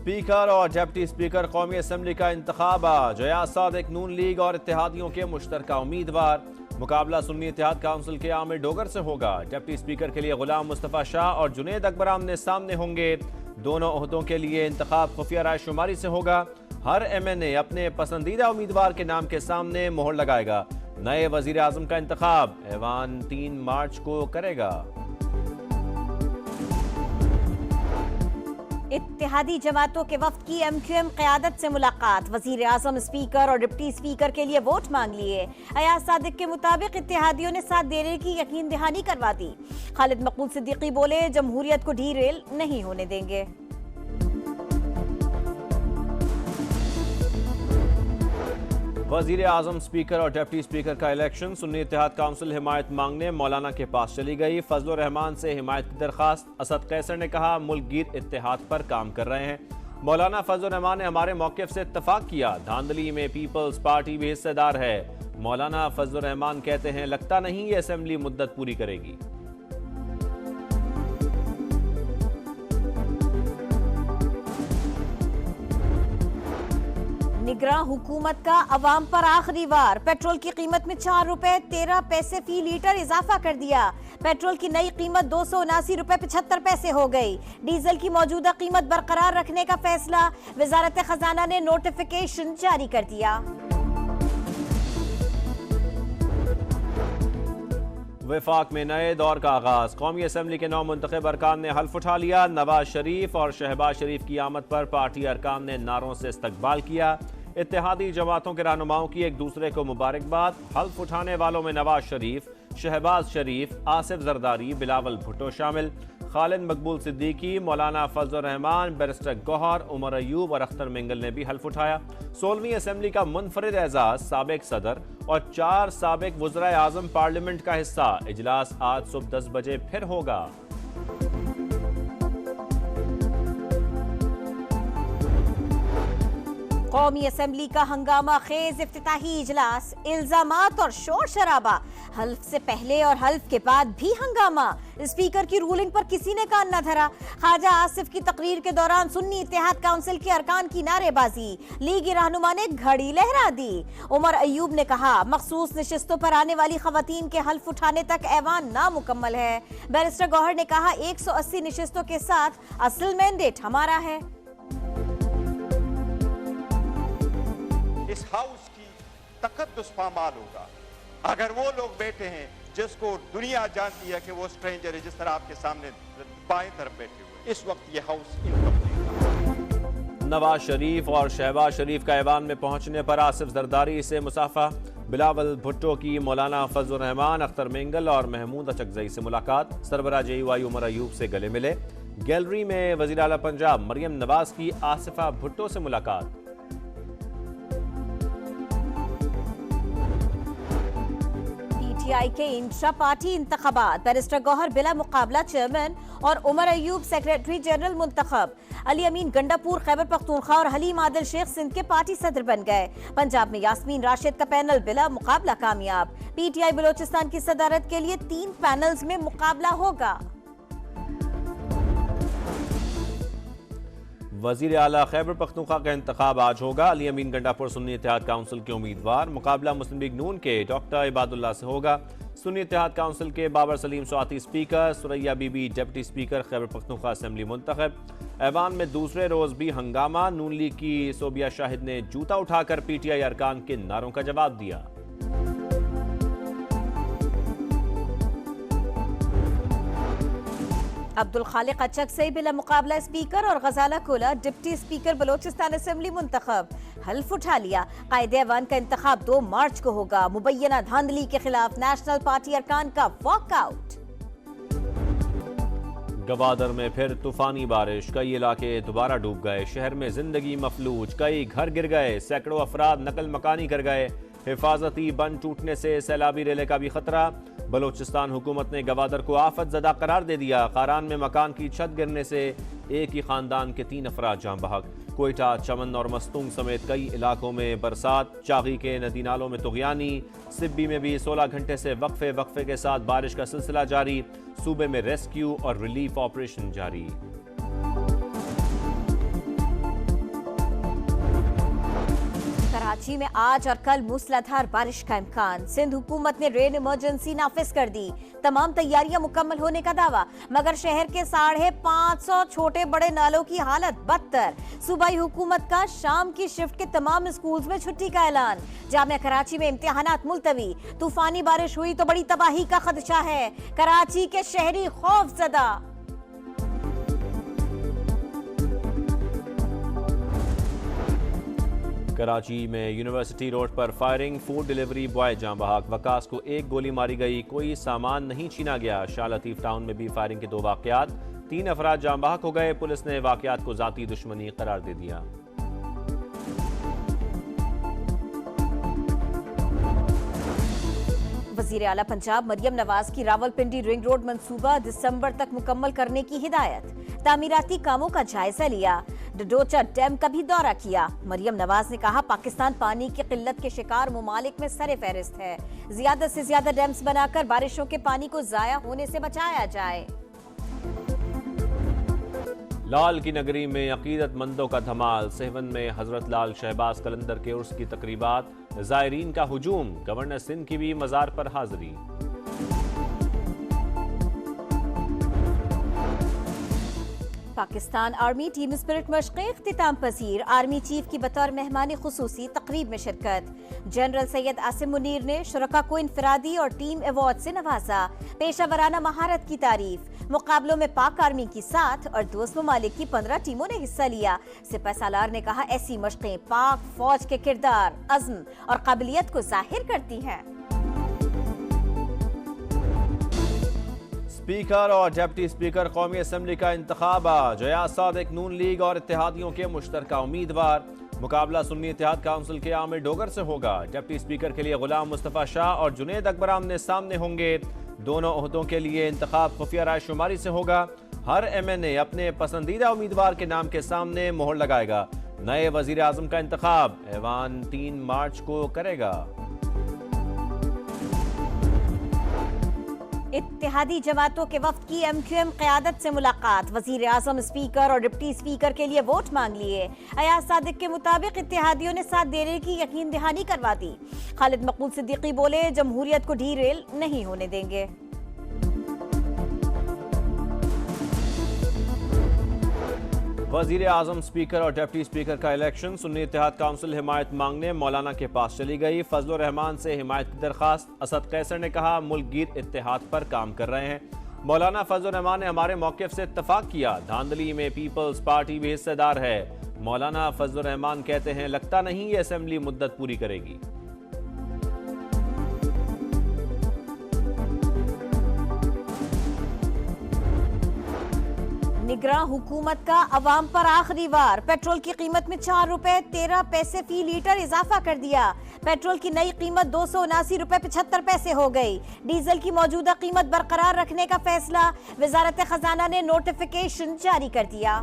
Speaker और deputy speaker कौमी assembly का इंतखाब आज। अयाज सादिक नून लीग और इत्तेहादियों के मुश्तरका उम्मीदवार। मुकाबला सुन्नी इत्तेहाद काउंसिल के आमिर डोगर से होगा। डिप्टी स्पीकर के लिए गुलाम मुस्तफ़ा शाह और जुनेद अकबर आमने सामने होंगे। दोनों ओहदों के लिए इंतखाब खुफिया रायशुमारी से होगा। हर MNA अपने पसंदीदा उम्मीदवार के नाम के सामने मोहर लगाएगा। नए वजीर आजम का इंतखाब ऐवान 3 मार्च को करेगा। इत्तेहादी जमातों के वफ्द की MQM क़यादत से मुलाकात। वजीर आजम, स्पीकर और डिप्टी स्पीकर के लिए वोट मांग लिए। अयाज सादिक के मुताबिक इत्तेहादियों ने साथ देने की यकीन दहानी करवा दी। खालिद मकबूल सिद्दीकी बोले, जमहूरियत को ढील नहीं होने देंगे। वजीर आजम, स्पीकर और डिप्टी स्पीकर का इलेक्शन। सुन्नी इत्तेहाद काउंसिल हिमायत मांगने मौलाना के पास चली गई। फजल रहमान से हिमायत की दरखास्त। असद कैसर ने कहा, मुल्क गिर इत्तेहाद पर काम कर रहे हैं। मौलाना फजल रहमान ने हमारे मौक़िफ़ से इत्तफाक किया। धांधली में पीपल्स पार्टी भी हिस्सेदार है। मौलाना फजल रहमान कहते हैं, लगता नहीं ये असेंबली मुद्दत पूरी करेगी। निगरान हुकूमत का अवाम पर आखिरी वार। पेट्रोल की कीमत में 4 रुपए 13 पैसे फी लीटर इजाफा कर दिया। पेट्रोल की नई कीमत 279 रुपए 75 पैसे हो गई। डीजल की मौजूदा कीमत बरकरार रखने का फैसला। वजारत खजाना ने नोटिफिकेशन जारी कर दिया। वफाक में नए दौर का आगाज। कौमी असम्बली के 9 मुंतखब अरकान ने हल्फ उठा लिया। नवाज शरीफ और शहबाज शरीफ की आमद पर पार्टी अरकान ने नारों से इस्तकबाल किया। इत्तेहादी जमातों के रहनुमाओं की एक दूसरे को मुबारकबाद। हल्फ उठाने वालों में नवाज शरीफ, शहबाज शरीफ, आसिफ जरदारी, बिलावल भुट्टो शामिल। खालिद मकबूल सिद्दीकी, मौलाना फजल रहमान, बैरिस्टर गौहर, उमर अयूब और अख्तर मिंगल ने भी हल्फ उठाया। 16वीं असम्बली का मुनफरिद एजाज साबिक सदर और 4 साबिक वज़राए आज़म पार्लियामेंट का हिस्सा। इजलास आज सुबह 10 बजे फिर होगा। कौमी असम्बली का हंगामा खेज इफ्तिताही इजलास। इल्जामात और शोर शराबा। हल्फ से पहले और हल्फ के बाद भी हंगामा। स्पीकर की रूलिंग पर किसी ने कान न धरा। ख्वाजा आसिफ की तकरीर के दौरान सुन्नी इत्तेहाद काउंसिल के अरकान की नारेबाजी। लीगी रहनुमा ने घड़ी लहरा दी। उमर अयूब ने कहा, मखसूस नशिस्तों पर आने वाली खवातीन के हल्फ उठाने तक ऐवान नामुकम्मल है। बैरिस्टर गौहर ने कहा, 180 नशिस्तों के साथ असल मैंडेट हमारा है। इस हाउस की तकद्दुस पामाल होगा अगर वो लोग बैठे हैं जिसको दुनिया जानती है कि वो स्ट्रेंजर है, जिस तरह आपके सामने बाएं तरफ बैठे हुए। इस वक्त ये हाउस इनकम्प्लीट। नवाज शरीफ और शहबाज शरीफ का ऐवान में पहुंचने पर आसिफ जरदारी से मुसाफा। बिलावल भुट्टो की मौलाना फजल रहमान, अख्तर मिंगल और महमूद अचकजई से मुलाकात। सरबराह JUI उमर अयूब से गले मिले। गैलरी में वज़ीर आला पंजाब मरियम नवाज की आसिफा भुट्टो से मुलाकात। PTI के इंट्रा पार्टी इंतखाबात। बैरिस्टर गौहर बिला मुकाबला चेयरमैन और उमर अयूब सेक्रेटरी जनरल मुंतखब। अली अमीन गंडापुर खैबर पख्तूनख्वा और हलीम आदिल शेख सिंध के पार्टी सदर बन गए। पंजाब में यास्मीन राशिद का पैनल बिला मुकाबला कामयाब। PTI बलोचिस्तान की सदारत के लिए 3 पैनल्स में मुकाबला होगा। वजीर आला खैबर पख्तूनख्वा का इंतखाब आज होगा। अली अमीन गंडापुर सुन्नी इत्तेहाद काउंसिल के उम्मीदवार। मुकाबला मुस्लिम लीग नून के डॉक्टर इबादुल्लाह से होगा। सुन्नी इत्तेहाद काउंसिल के Babar Saleem Swati speaker, Suraiya Bibi deputy speaker Khyber Pakhtunkhwa assembly मुंतखब। ऐवान में दूसरे रोज भी हंगामा। नून लीग की सोबिया शाहिद ने जूता उठाकर PTI अरकान के नारों का जवाब दिया। अब्दुल खालिक अचक से बिला मुकाबला स्पीकर और Ghazala Kola deputy speaker Balochistan assembly मुंतखब। हल्फ उठा लिया। कायदे ऐवान का इंतखाब 2 मार्च को होगा। मुबैना धांधली के खिलाफ नेशनल पार्टी अरकान का वॉकआउट। गवादर में फिर तूफानी बारिश। कई इलाके दोबारा डूब गए। शहर में जिंदगी मफलूज। कई घर गिर गए। सैकड़ों अफराद नकल मकानी कर गए। हिफाजती बंद टूटने से सैलाबी रेले का भी खतरा। बलोचिस्तान हुकूमत ने गवादर को आफत ज़दा करार दे दिया। कारान में मकान की छत गिरने से एक ही खानदान के 3 अफराद जान बहक। कोयटा, चमन और मस्तूंग समेत कई इलाकों में बरसात। चागी के नदी नालों में तुगयानी। सिब्बी में भी 16 घंटे से वक्फे के साथ बारिश का सिलसिला जारी। सूबे में रेस्क्यू और रिलीफ ऑपरेशन जारी। कराची में आज और कल मूसलाधार बारिश का इम्कान। सिंध हुकूमत ने रेन इमरजेंसी नाफिज कर दी। तमाम तैयारियां मुकम्मल होने का दावा, मगर शहर के 550 छोटे बड़े नालों की हालत बदतर। सूबाई हुकूमत का शाम की शिफ्ट के तमाम स्कूल्स में छुट्टी का ऐलान। जामिया कराची में इम्तिहानात मुलतवी। तूफानी बारिश हुई तो बड़ी तबाही का खदशा है। कराची के शहरी खौफजदा। कराची में यूनिवर्सिटी रोड पर फायरिंग, फूड डिलीवरी बॉय जाँ बहक। वकास को एक गोली मारी गई, कोई सामान नहीं छीना गया। शाह लतीफ टाउन में भी फायरिंग के 2 वाकयात, 3 अफराद जाँ बहक हो गए। पुलिस ने वाकयात को जाती दुश्मनी करार दे दिया। वजीर आला पंजाब मरियम नवाज की रावलपिंडी रिंग रोड मंसूबा दिसंबर तक मुकम्मल करने की हिदायत। तामीराती कामों का जायजा लिया। डडोचा डैम का भी दौरा किया। मरियम नवाज ने कहा, पाकिस्तान पानी की किल्लत के शिकार मुमालिक में सरे फहरिस्त है। ज्यादा से ज्यादा डैम्स बनाकर बारिशों के पानी को जाया होने से बचाया जाए। लाल की नगरी में अकीदतमंदों का धमाल। सेवन में हजरत लाल शहबाज कलंदर के उर्स की तकरीबात, ज़ायरीन का हुजूम। गवर्नर सिंध की भी मज़ार पर हाजिरी। पाकिस्तान आर्मी टीम स्पिरिट मशक़ इख्तिताम पसीर। आर्मी चीफ की बतौर मेहमान खुसूसी तकरीब में शिरकत। जनरल सैयद आसिम मुनीर ने शुरका को इनफरादी और टीम अवार्ड से नवाजा। पेशा वराना महारत की तारीफ। मुकाबलों में पाक आर्मी की 7 और दोस्त ममालिक की 15 टीमों ने हिस्सा लिया। सिपह सालार ने कहा, ऐसी मशक़ें पाक फौज के किरदार, अज़्म और काबिलियत को जाहिर करती हैं। स्पीकर और डिप्टी स्पीकर कौमी असम्बली का इंतखाब आज। जयाद सादिक नून लीग और इत्तेहादियों के मुश्तरका उम्मीदवार। मुकाबला सुन्नी इत्तेहाद काउंसिल के आमिर डोगर से होगा। डिप्टी स्पीकर के लिए गुलाम मुस्तफ़ा शाह और जुनेद अकबर आमने सामने होंगे। दोनों ओहदों के लिए इंतखाब खुफिया राय शुमारी से होगा। हर MNA अपने पसंदीदा उम्मीदवार के नाम के सामने मोहर लगाएगा। नए वजीर आजम का इंतखाब ऐवान 3 मार्च को करेगा। इत्तेहादी जमातों के वफ्द की MQM क़यादत से मुलाकात। वजीर आजम, स्पीकर और डिप्टी स्पीकर के लिए वोट मांग लिए। अयाज सादिक के मुताबिक इत्तेहादियों ने साथ देने की यकीन दहानी करवा दी। खालिद मकबूल सिद्दीकी बोले, जमहूरियत को ढील नहीं होने देंगे। वजीर आजम, स्पीकर और डिप्टी स्पीकर का इलेक्शन। सुन्नी इत्तेहाद काउंसिल हिमायत मांगने मौलाना के पास चली गई। फजलुर रहमान से हिमायत की दरखास्त। असद कैसर ने कहा, मुल्क गिर इत्तेहाद पर काम कर रहे हैं। मौलाना फजलुर रहमान ने हमारे मौक़िफ़ से इत्तफाक किया। धांधली में पीपल्स पार्टी भी हिस्सेदार है। मौलाना फजलुर रहमान कहते हैं, लगता नहीं ये असेंबली मुद्दत पूरी करेगी। निगरां हुकूमत का अवाम पर आखिरी वार। पेट्रोल की कीमत में 4 रुपए 13 पैसे फी लीटर इजाफा कर दिया। पेट्रोल की नई कीमत 279 रुपए 75 पैसे हो गई। डीजल की मौजूदा कीमत बरकरार रखने का फैसला। वजारत खजाना ने नोटिफिकेशन जारी कर दिया।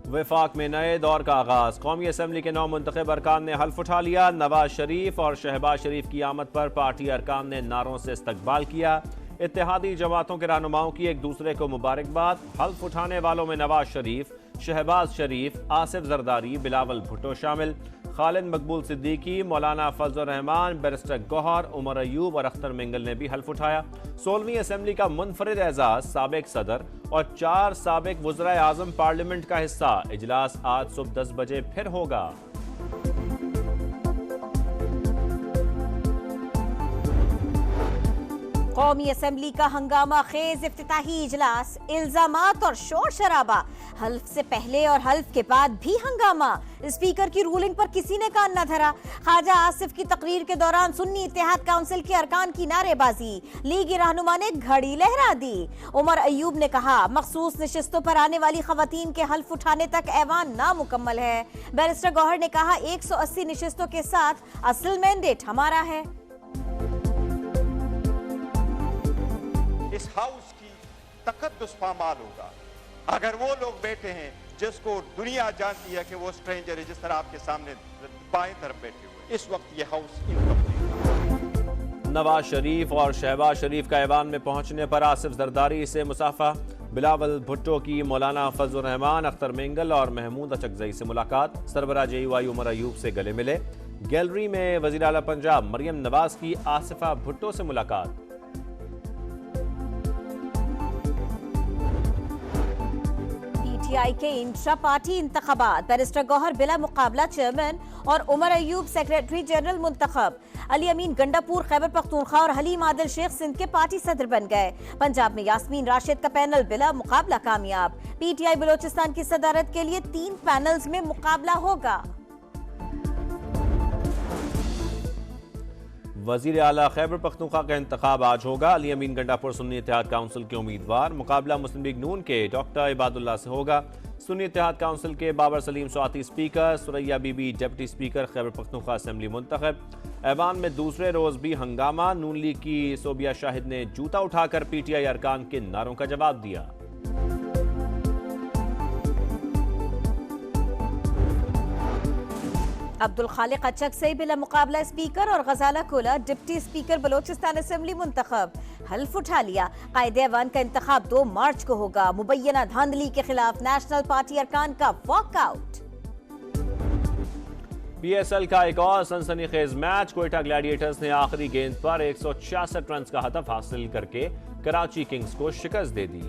वफाक में नए दौर का आगाज। कौमी असम्बली के 9 मुंतखब अरकान ने हल्फ उठा लिया। नवाज शरीफ और शहबाज शरीफ की आमद पर पार्टी अरकान ने नारों से इस्तकबाल किया। इत्तेहादी जमातों के रहनुमाओं की एक दूसरे को मुबारकबाद। हल्फ उठाने वालों में नवाज शरीफ, शहबाज शरीफ, आसिफ जरदारी, बिलावल भुट्टो शामिल। खालिद मकबूल सिद्दीकी, मौलाना फजलुर रहमान, बैरिस्टर गौहर, उमर अयूब और अख्तर मिंगल ने भी हल्फ उठाया। 16वीं असम्बली का मुनफरिद एजाज साबिक सदर और 4 साबिक वज़राए आज़म पार्लियामेंट का हिस्सा। इजलास आज सुबह 10 बजे फिर होगा। कौमी असम्बली का हंगामा खेज इफ्तिताही इजलास। इल्जामात और शोर शराबा। हल्फ से पहले और हल्फ के बाद भी हंगामा। स्पीकर की रूलिंग पर किसी ने कान न धरा। ख्वाजा आसिफ की तकरीर के दौरान सुन्नी इत्तेहाद काउंसिल के अरकान की नारेबाजी। लीगी रहनुमा ने घड़ी लहरा दी। उमर अयूब ने कहा, मखसूस नशिस्तों पर आने वाली खवातीन के हल्फ उठाने तक ऐवान नामुकम्मल है। बैरिस्टर गौहर ने कहा, 180 नशिस्तों के साथ असल मैंडेट हमारा है। इस हाउस की तकद्दुस पामाल होगा अगर वो लोग बैठे हैं जिसको दुनिया जानती है कि वो स्ट्रेंजर है, जिस तरह आपके सामने बाएं तरफ बैठे हुए। इस वक्त ये हाउस इनकम्प्लीट। नवाज शरीफ और शहबाज शरीफ का ऐवान में पहुंचने पर आसिफ जरदारी से मुसाफा। बिलावल भुट्टो की मौलाना फजल रहमान, अख्तर मेंगल और महमूद अचकजई से मुलाकात। सरबराह JUI उमर अयूब से गले मिले। गैलरी में वज़ीर आला पंजाब मरियम नवाज की आसिफा भुट्टो से मुलाकात। PTI के इंट्रा पार्टी इंतखाबात, बैरिस्टर गौहर बिला मुकाबला चेयरमैन और उमर अयूब सेक्रेटरी जनरल मुंतखब। अली अमीन गंडापुर खैबर पख्तूनख्वा और हलीम आदिल शेख सिंध के पार्टी सदर बन गए। पंजाब में यास्मीन राशिद का पैनल बिला मुकाबला कामयाब। PTI बलोचिस्तान की सदारत के लिए 3 पैनल्स में मुकाबला होगा। वज़ीर आला खैबर पख्तूनख्वा का इंतखाब आज होगा। अली अमीन गंडापुर सुन्नी इत्तेहाद काउंसिल के उम्मीदवार। मुकाबला मुस्लिम लीग नून के डॉक्टर इबादुल्लाह से होगा। सुन्नी इत्तेहाद काउंसिल के Babar Saleem Swati speaker, Suraiya Bibi deputy speaker Khyber Pakhtunkhwa assembly मुंतखब। ऐवान में दूसरे रोज भी हंगामा। नून लीग की सोबिया शाहिद ने जूता उठाकर PTI अरकान के नारों का जवाब दिया। अब्दुल खालिक अचक से बिला मुकाबला स्पीकर और Ghazala Kola deputy speaker Balochistan assembly मुंतखब। हल्फ उठा लिया। कायदे ऐवान का इंतखाब 2 मार्च को होगा। मुबैना धांधली के खिलाफ नेशनल पार्टी अरकान का वॉकआउट। PSL का एक और सनसनीखेज मैच। क्वेटा ग्लैडिएटर्स ने आखिरी गेंद पर 166 रन का हदफ हासिल करके कराची किंग्स को शिकस्त दे दी।